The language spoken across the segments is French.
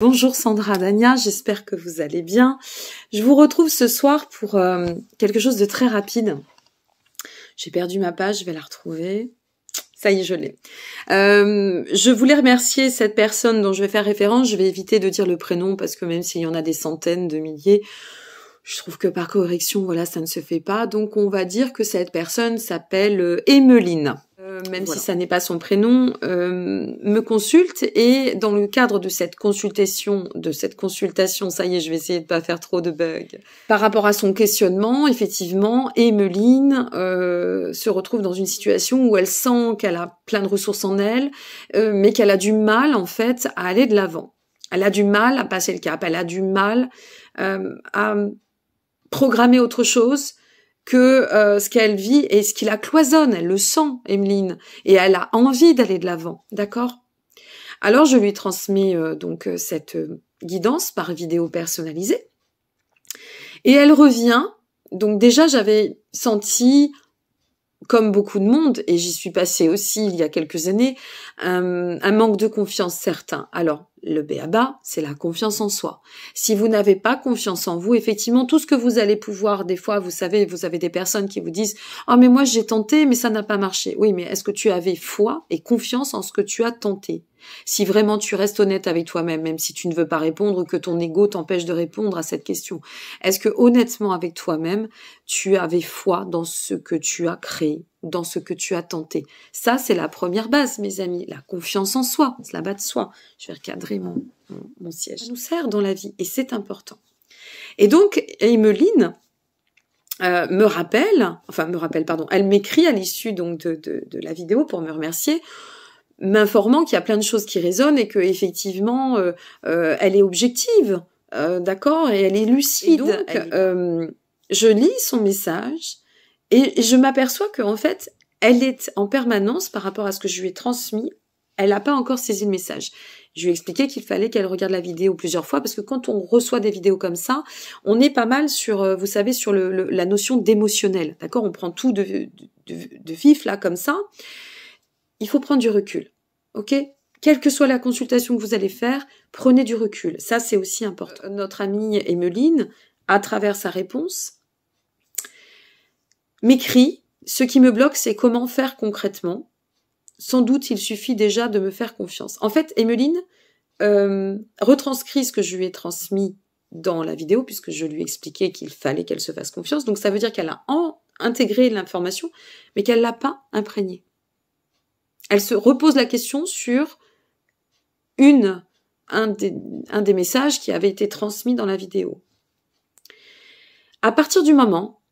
Bonjour Sandra Dania, j'espère que vous allez bien. Je vous retrouve ce soir pour quelque chose de très rapide. J'ai perdu ma page, je vais la retrouver. Ça y est, je l'ai. Je voulais remercier cette personne dont je vais faire référence. Je vais éviter de dire le prénom parce que même s'il y en a des centaines de milliers, je trouve que par correction, voilà, ça ne se fait pas. Donc on va dire que cette personne s'appelle Emeline. Même si ça n'est pas son prénom, me consulte et dans le cadre de cette consultation, ça y est, je vais essayer de pas faire trop de bugs. Par rapport à son questionnement, effectivement, Emeline se retrouve dans une situation où elle sent qu'elle a plein de ressources en elle, mais qu'elle a du mal en fait à aller de l'avant. Elle a du mal à passer le cap, elle a du mal à programmer autre chose que ce qu'elle vit et ce qui la cloisonne. Elle le sent, Emeline, et elle a envie d'aller de l'avant, d'accord? Alors, je lui transmets donc cette guidance par vidéo personnalisée. Et elle revient. Donc déjà, j'avais senti, comme beaucoup de monde, et j'y suis passée aussi il y a quelques années, un manque de confiance certain. Alors, le b.a.-ba, c'est la confiance en soi. Si vous n'avez pas confiance en vous, effectivement, tout ce que vous allez pouvoir, des fois, vous savez, vous avez des personnes qui vous disent « Oh, mais moi, j'ai tenté, mais ça n'a pas marché. » Oui, mais est-ce que tu avais foi et confiance en ce que tu as tenté? Si vraiment tu restes honnête avec toi-même, même si tu ne veux pas répondre ou que ton ego t'empêche de répondre à cette question, est-ce que honnêtement avec toi-même, tu avais foi dans ce que tu as créé, dans ce que tu as tenté? Ça, c'est la première base, mes amis, la confiance en soi, cela va de soi. Je vais recadrer mon siège. Ça nous sert dans la vie et c'est important. Et donc, Emeline elle m'écrit à l'issue donc de la vidéo pour me remercier, m'informant qu'il y a plein de choses qui résonnent et que effectivement elle est objective, d'accord, et elle est lucide. Et donc, je lis son message et je m'aperçois qu'en fait, elle est en permanence par rapport à ce que je lui ai transmis. Elle n'a pas encore saisi le message. Je lui ai expliqué qu'il fallait qu'elle regarde la vidéo plusieurs fois parce que quand on reçoit des vidéos comme ça, on est pas mal sur, vous savez, sur la notion d'émotionnel, d'accord? On prend tout de vif là comme ça. Il faut prendre du recul, ok? Quelle que soit la consultation que vous allez faire, prenez du recul. Ça, c'est aussi important. Notre amie Emeline, à travers sa réponse, m'écrit « Ce qui me bloque, c'est comment faire concrètement. Sans doute, il suffit déjà de me faire confiance. » En fait, Emeline retranscrit ce que je lui ai transmis dans la vidéo, puisque je lui ai expliqué qu'il fallait qu'elle se fasse confiance. Donc, ça veut dire qu'elle a intégré l'information, mais qu'elle l'a pas imprégnée. Elle se repose la question sur un des messages qui avait été transmis dans la vidéo. À partir du moment,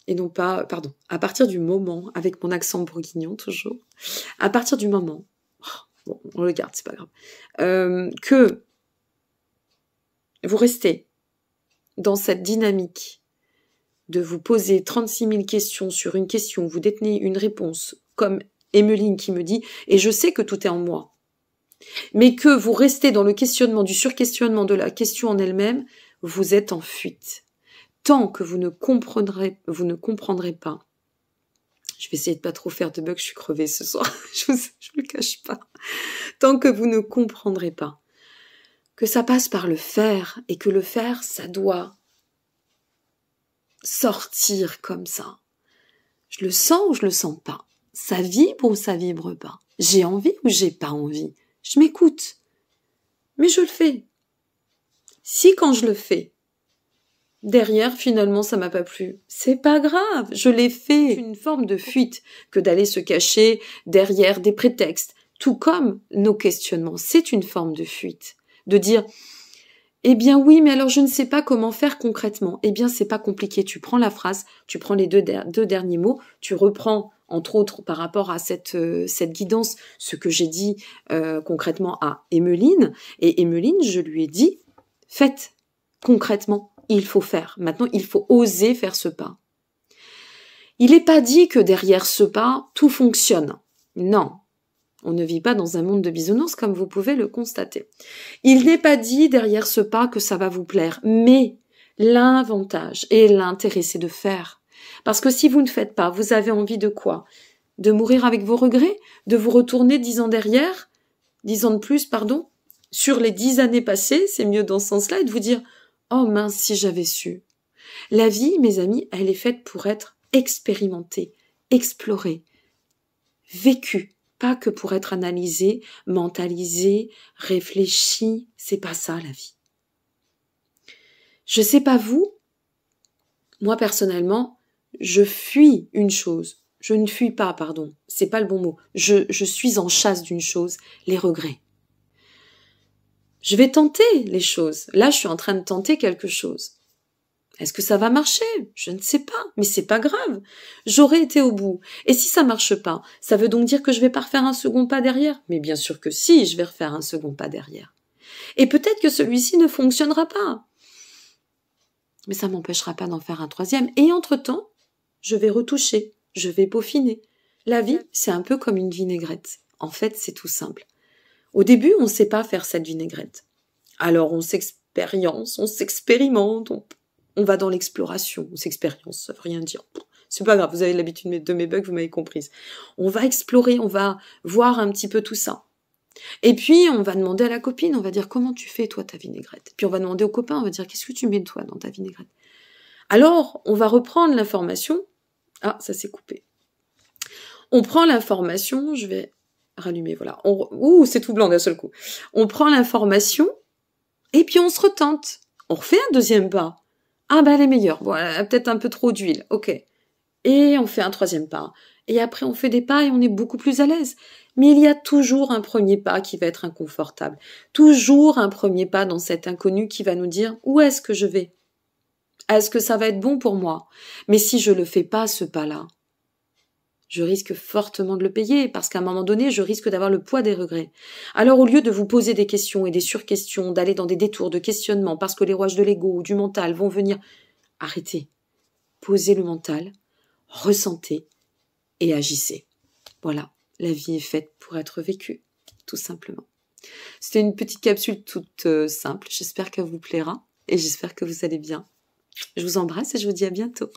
à partir du moment, avec mon accent bourguignon toujours, à partir du moment, bon, on le garde, c'est pas grave, que vous restez dans cette dynamique de vous poser 36 000 questions sur une question, vous détenez une réponse, comme Emeline qui me dit « et je sais que tout est en moi », mais que vous restez dans le questionnement, du surquestionnement de la question en elle-même, vous êtes en fuite. Tant que vous ne comprendrez pas, je vais essayer de pas trop faire de bugs, je suis crevée ce soir, je le cache pas, tant que vous ne comprendrez pas que ça passe par le faire et que le faire, ça doit sortir comme ça. Je le sens ou je le sens pas? Ça vibre ou ça vibre pas? J'ai envie ou j'ai pas envie? Je m'écoute. Mais je le fais. Si quand je le fais, derrière, finalement, ça m'a pas plu, c'est pas grave, je l'ai fait. C'est une forme de fuite que d'aller se cacher derrière des prétextes. Tout comme nos questionnements, c'est une forme de fuite. De dire, eh bien oui, mais alors je ne sais pas comment faire concrètement. Eh bien, c'est pas compliqué. Tu prends la phrase, tu prends les deux derniers mots, tu reprends, entre autres, par rapport à cette guidance, ce que j'ai dit concrètement à Emeline. Et Emeline, je lui ai dit, faites concrètement. Il faut faire. Maintenant, il faut oser faire ce pas. Il n'est pas dit que derrière ce pas, tout fonctionne. Non. On ne vit pas dans un monde de bisounours, comme vous pouvez le constater. Il n'est pas dit derrière ce pas que ça va vous plaire. Mais l'avantage et l'intérêt, c'est de faire. Parce que si vous ne faites pas, vous avez envie de quoi? De mourir avec vos regrets? De vous retourner 10 ans de plus, sur les 10 années passées, c'est mieux dans ce sens-là, et de vous dire « Oh mince, si j'avais su ». La vie, mes amis, elle est faite pour être expérimentée, explorée, vécue, pas que pour être analysée, mentalisée, réfléchie. C'est pas ça la vie. Je sais pas vous, moi personnellement, je fuis une chose. Je ne fuis pas, pardon, c'est pas le bon mot. Je suis en chasse d'une chose, les regrets. Je vais tenter les choses. Là, je suis en train de tenter quelque chose. Est-ce que ça va marcher? Je ne sais pas, mais c'est pas grave. J'aurais été au bout. Et si ça marche pas, ça veut donc dire que je vais pas refaire un second pas derrière? Mais bien sûr que si, je vais refaire un second pas derrière. Et peut-être que celui-ci ne fonctionnera pas. Mais ça m'empêchera pas d'en faire un troisième. Et entre-temps, je vais retoucher, je vais peaufiner. La vie, c'est un peu comme une vinaigrette. En fait, c'est tout simple. Au début, on ne sait pas faire cette vinaigrette. Alors, on s'expérimente, on va dans l'exploration. On s'expérience, ça veut rien dire. C'est pas grave, vous avez l'habitude de mes bugs, vous m'avez comprise. On va explorer, on va voir un petit peu tout ça. Et puis, on va demander à la copine, on va dire, comment tu fais, toi, ta vinaigrette? Puis on va demander au copain, on va dire, qu'est-ce que tu mets, toi, dans ta vinaigrette? Alors, on va reprendre l'information. Ah, ça s'est coupé. On prend l'information, je vais rallumer, voilà. Ouh, c'est tout blanc d'un seul coup. On prend l'information, et puis on se retente. On refait un deuxième pas. Ah, ben, elle est meilleure. Bon, elle a peut-être un peu trop d'huile. Ok. Et on fait un troisième pas. Et après, on fait des pas et on est beaucoup plus à l'aise. Mais il y a toujours un premier pas qui va être inconfortable. Toujours un premier pas dans cet inconnu qui va nous dire où est-ce que je vais? Est-ce que ça va être bon pour moi? Mais si je le fais pas, ce pas-là, je risque fortement de le payer parce qu'à un moment donné, je risque d'avoir le poids des regrets. Alors au lieu de vous poser des questions et des surquestions, d'aller dans des détours de questionnement parce que les rouages de l'ego ou du mental vont venir, arrêtez. Posez le mental, ressentez et agissez. Voilà, la vie est faite pour être vécue, tout simplement. C'était une petite capsule toute simple, j'espère qu'elle vous plaira et j'espère que vous allez bien. Je vous embrasse et je vous dis à bientôt.